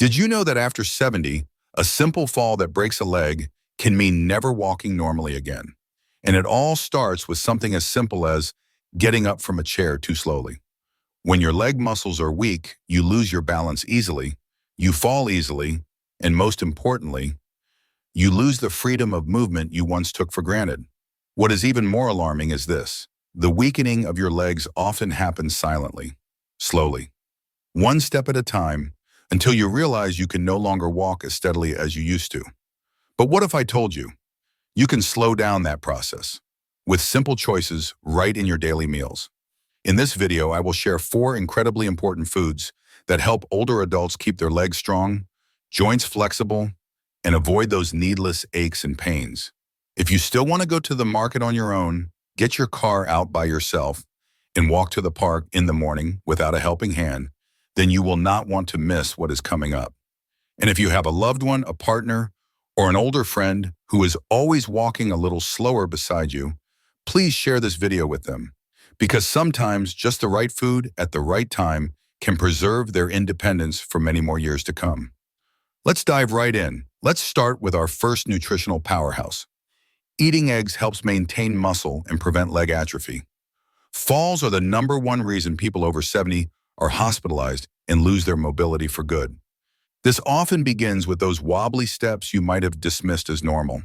Did you know that after 70, a simple fall that breaks a leg can mean never walking normally again? And it all starts with something as simple as getting up from a chair too slowly. When your leg muscles are weak, you lose your balance easily, you fall easily, and most importantly, you lose the freedom of movement you once took for granted. What is even more alarming is this: the weakening of your legs often happens silently, slowly, one step at a time, until you realize you can no longer walk as steadily as you used to. But what if I told you you can slow down that process with simple choices right in your daily meals? In this video, I will share 4 incredibly important foods that help older adults keep their legs strong, joints flexible, and avoid those needless aches and pains. If you still want to go to the market on your own, get your car out by yourself, and walk to the park in the morning without a helping hand, then you will not want to miss what is coming up. And if you have a loved one, a partner, or an older friend who is always walking a little slower beside you, please share this video with them, because sometimes just the right food at the right time can preserve their independence for many more years to come. Let's dive right in. Let's start with our first nutritional powerhouse. Eating eggs helps maintain muscle and prevent leg atrophy. Falls are the #1 reason people over 70 are hospitalized and lose their mobility for good. This often begins with those wobbly steps you might have dismissed as normal.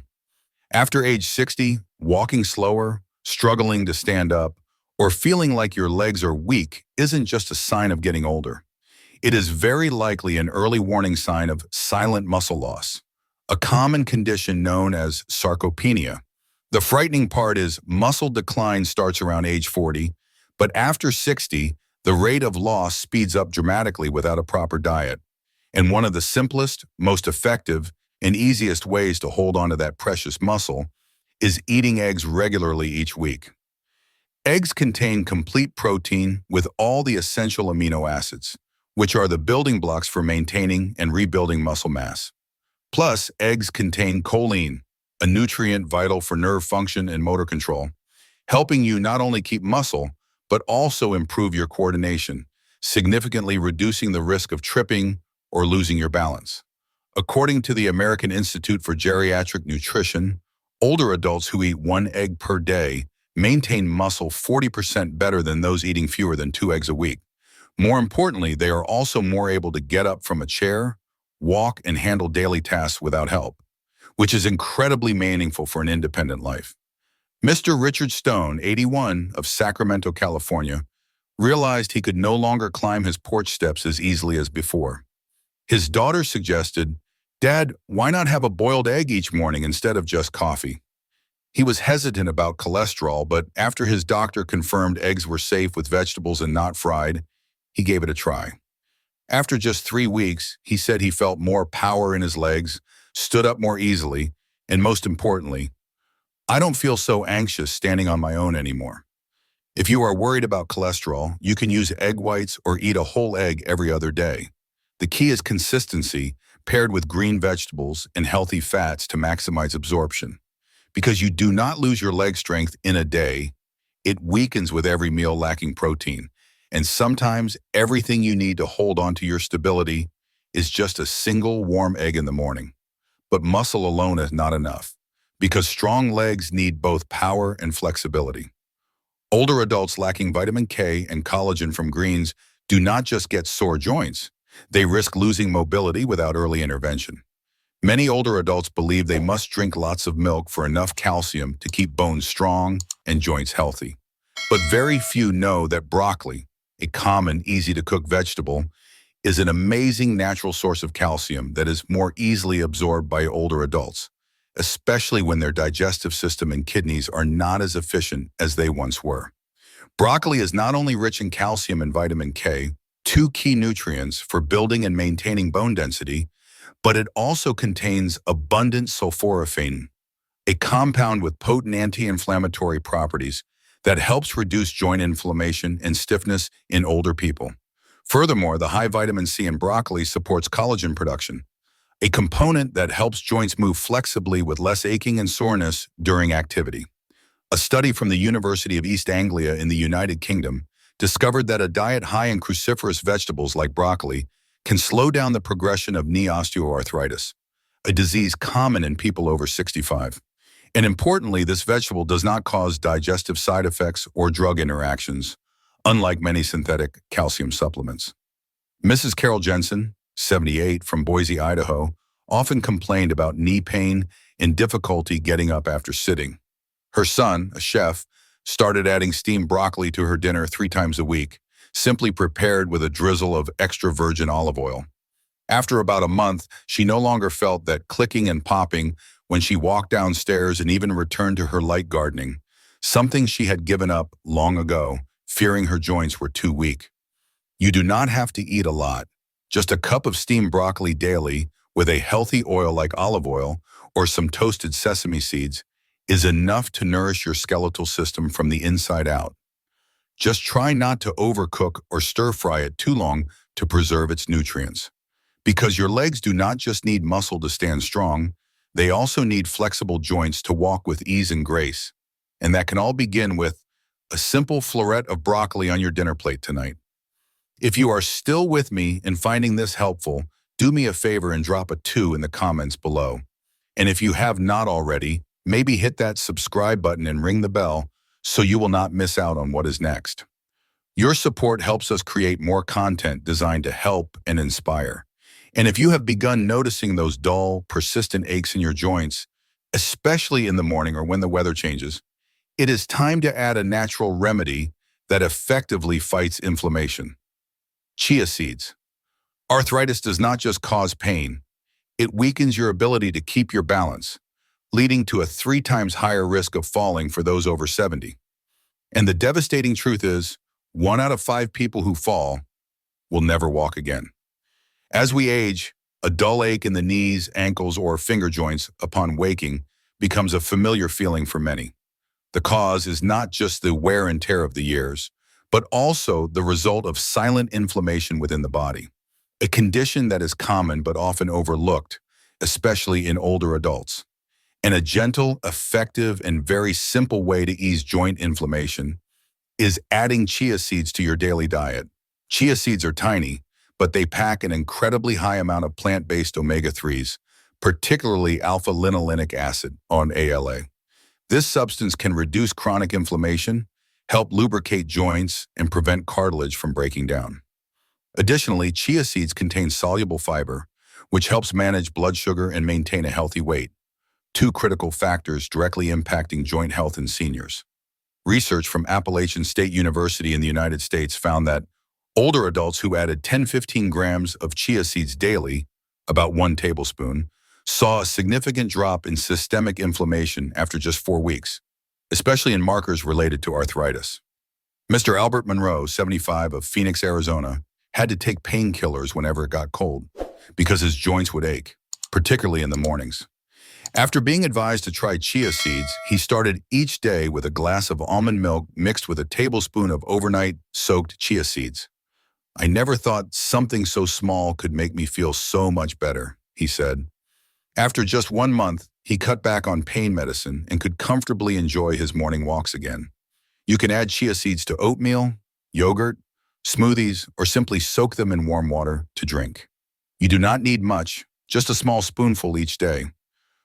After age 60, walking slower, struggling to stand up, or feeling like your legs are weak isn't just a sign of getting older. It is very likely an early warning sign of silent muscle loss, a common condition known as sarcopenia. The frightening part is muscle decline starts around age 40, but after 60, the rate of loss speeds up dramatically without a proper diet. And one of the simplest, most effective, and easiest ways to hold on to that precious muscle is eating eggs regularly each week. Eggs contain complete protein with all the essential amino acids, which are the building blocks for maintaining and rebuilding muscle mass. Plus, eggs contain choline, a nutrient vital for nerve function and motor control, helping you not only keep muscle, but also improve your coordination, significantly reducing the risk of tripping or losing your balance. According to the American Institute for Geriatric Nutrition, older adults who eat 1 egg per day maintain muscle 40% better than those eating fewer than 2 eggs a week. More importantly, they are also more able to get up from a chair, walk, and handle daily tasks without help, which is incredibly meaningful for an independent life. Mr. Richard Stone, 81, of Sacramento, California, realized he could no longer climb his porch steps as easily as before. His daughter suggested, "Dad, why not have a boiled egg each morning instead of just coffee?" He was hesitant about cholesterol, but after his doctor confirmed eggs were safe with vegetables and not fried, he gave it a try. After just 3 weeks, he said he felt more power in his legs, stood up more easily, and most importantly, "I don't feel so anxious standing on my own anymore." If you are worried about cholesterol, you can use egg whites or eat a whole egg every other day. The key is consistency, paired with green vegetables and healthy fats to maximize absorption. Because you do not lose your leg strength in a day, it weakens with every meal lacking protein. And sometimes everything you need to hold on to your stability is just a single warm egg in the morning. But muscle alone is not enough, because strong legs need both power and flexibility. Older adults lacking vitamin K and collagen from greens do not just get sore joints, they risk losing mobility without early intervention. Many older adults believe they must drink lots of milk for enough calcium to keep bones strong and joints healthy. But very few know that broccoli, a common, easy-to-cook vegetable, is an amazing natural source of calcium that is more easily absorbed by older adults, especially when their digestive system and kidneys are not as efficient as they once were. Broccoli is not only rich in calcium and vitamin K, 2 key nutrients for building and maintaining bone density, but it also contains abundant sulforaphane, a compound with potent anti-inflammatory properties that helps reduce joint inflammation and stiffness in older people. Furthermore, the high vitamin C in broccoli supports collagen production, a component that helps joints move flexibly with less aching and soreness during activity. A study from the University of East Anglia in the United Kingdom discovered that a diet high in cruciferous vegetables like broccoli can slow down the progression of knee osteoarthritis, a disease common in people over 65. And importantly, this vegetable does not cause digestive side effects or drug interactions, unlike many synthetic calcium supplements. Mrs. Carol Jensen, 78, from Boise, Idaho, often complained about knee pain and difficulty getting up after sitting. Her son, a chef, started adding steamed broccoli to her dinner 3 times a week, simply prepared with a drizzle of extra virgin olive oil. After about a month, she no longer felt that clicking and popping when she walked downstairs and even returned to her light gardening, something she had given up long ago, fearing her joints were too weak. You do not have to eat a lot. Just a cup of steamed broccoli daily with a healthy oil like olive oil or some toasted sesame seeds is enough to nourish your skeletal system from the inside out. Just try not to overcook or stir-fry it too long to preserve its nutrients. Because your legs do not just need muscle to stand strong, they also need flexible joints to walk with ease and grace. And that can all begin with a simple floret of broccoli on your dinner plate tonight. If you are still with me and finding this helpful, do me a favor and drop a 2 in the comments below. And if you have not already, maybe hit that subscribe button and ring the bell so you will not miss out on what is next. Your support helps us create more content designed to help and inspire. And if you have begun noticing those dull, persistent aches in your joints, especially in the morning or when the weather changes, it is time to add a natural remedy that effectively fights inflammation. Chia seeds. Arthritis does not just cause pain, it weakens your ability to keep your balance, leading to a 3 times higher risk of falling for those over 70. And the devastating truth is, 1 out of 5 people who fall will never walk again. As we age, a dull ache in the knees, ankles, or finger joints upon waking becomes a familiar feeling for many. The cause is not just the wear and tear of the years, but also the result of silent inflammation within the body, a condition that is common but often overlooked, especially in older adults. And a gentle, effective, and very simple way to ease joint inflammation is adding chia seeds to your daily diet. Chia seeds are tiny, but they pack an incredibly high amount of plant-based omega-3s, particularly alpha-linolenic acid, or ALA. This substance can reduce chronic inflammation, help lubricate joints, and prevent cartilage from breaking down. Additionally, chia seeds contain soluble fiber, which helps manage blood sugar and maintain a healthy weight, 2 critical factors directly impacting joint health in seniors. Research from Appalachian State University in the United States found that older adults who added 10-15 grams of chia seeds daily, about 1 tablespoon, saw a significant drop in systemic inflammation after just 4 weeks, especially in markers related to arthritis. Mr. Albert Monroe, 75, of Phoenix, Arizona, had to take painkillers whenever it got cold because his joints would ache, particularly in the mornings. After being advised to try chia seeds, he started each day with a glass of almond milk mixed with a tablespoon of overnight soaked chia seeds. "I never thought something so small could make me feel so much better," he said. After just 1 month, he cut back on pain medicine and could comfortably enjoy his morning walks again. You can add chia seeds to oatmeal, yogurt, smoothies, or simply soak them in warm water to drink. You do not need much, just a small spoonful each day.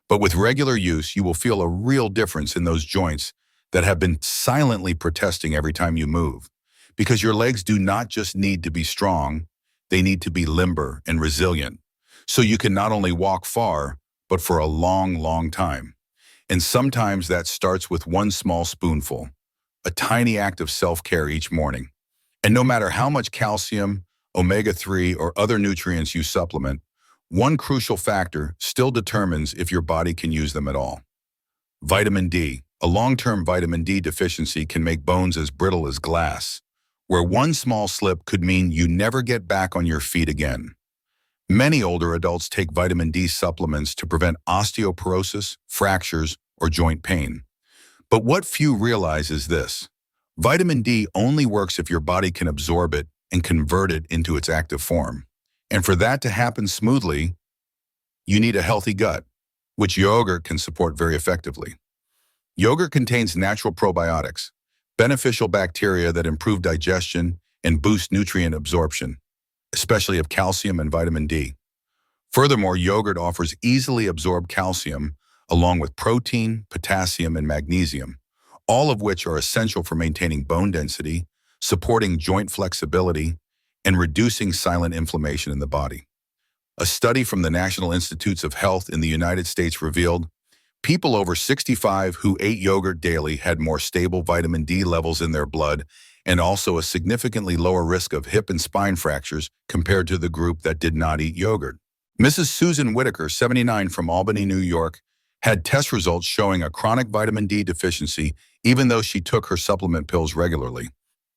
But with regular use, you will feel a real difference in those joints that have been silently protesting every time you move. Because your legs do not just need to be strong, they need to be limber and resilient. So you can not only walk far, but for a long, long time. And sometimes that starts with 1 small spoonful, a tiny act of self-care each morning. And no matter how much calcium, omega-3, or other nutrients you supplement, one crucial factor still determines if your body can use them at all. Vitamin D. A long-term vitamin D deficiency can make bones as brittle as glass, where 1 small slip could mean you never get back on your feet again. Many older adults take vitamin D supplements to prevent osteoporosis, fractures, or joint pain. But what few realize is this: vitamin D only works if your body can absorb it and convert it into its active form. And for that to happen smoothly, you need a healthy gut, which yogurt can support very effectively. Yogurt contains natural probiotics, beneficial bacteria that improve digestion and boost nutrient absorption. especially of calcium and vitamin D. Furthermore, yogurt offers easily absorbed calcium along with protein, potassium, and magnesium, all of which are essential for maintaining bone density, supporting joint flexibility, and reducing silent inflammation in the body. A study from the National Institutes of Health in the United States revealed people over 65 who ate yogurt daily had more stable vitamin D levels in their blood and also a significantly lower risk of hip and spine fractures compared to the group that did not eat yogurt. Mrs. Susan Whitaker, 79, from Albany, New York, had test results showing a chronic vitamin D deficiency even though she took her supplement pills regularly.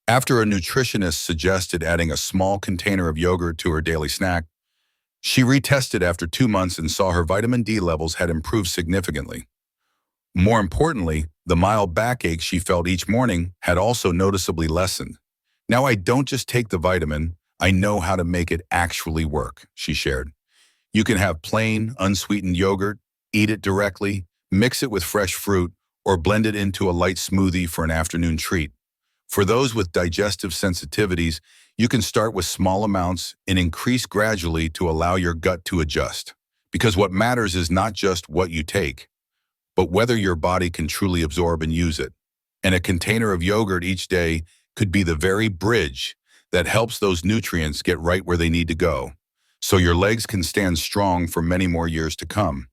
After a nutritionist suggested adding a small container of yogurt to her daily snack, she retested after 2 months and saw her vitamin D levels had improved significantly. More importantly, the mild backache she felt each morning had also noticeably lessened. Now I don't just take the vitamin, I know how to make it actually work, she shared. You can have plain, unsweetened yogurt, eat it directly, mix it with fresh fruit, or blend it into a light smoothie for an afternoon treat. For those with digestive sensitivities, you can start with small amounts and increase gradually to allow your gut to adjust. Because what matters is not just what you take, but whether your body can truly absorb and use it. And a container of yogurt each day could be the very bridge that helps those nutrients get right where they need to go, so your legs can stand strong for many more years to come.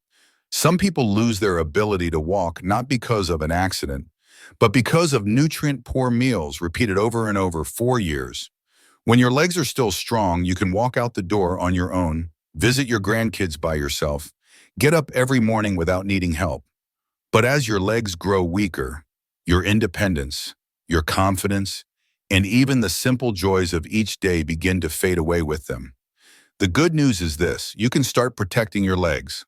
Some people lose their ability to walk not because of an accident, but because of nutrient-poor meals repeated over and over for years. When your legs are still strong, you can walk out the door on your own, visit your grandkids by yourself, get up every morning without needing help. But as your legs grow weaker, your independence, your confidence, and even the simple joys of each day begin to fade away with them. The good news is this: you can start protecting your legs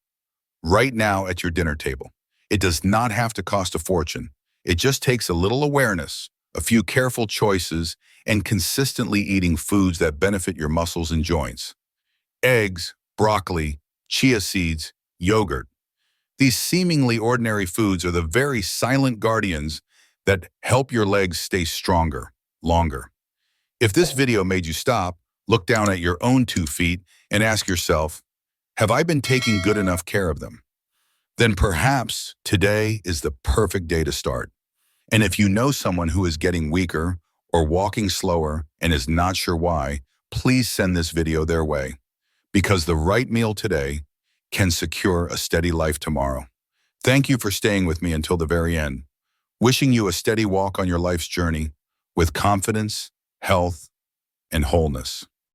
right now at your dinner table. It does not have to cost a fortune. It just takes a little awareness, a few careful choices, and consistently eating foods that benefit your muscles and joints. Eggs, broccoli, chia seeds, yogurt. These seemingly ordinary foods are the very silent guardians that help your legs stay stronger, longer. If this video made you stop, look down at your own 2 feet and ask yourself, have I been taking good enough care of them? Then perhaps today is the perfect day to start. And if you know someone who is getting weaker or walking slower and is not sure why, please send this video their way, because the right meal today can secure a steady life tomorrow. Thank you for staying with me until the very end. Wishing you a steady walk on your life's journey with confidence, health, and wholeness.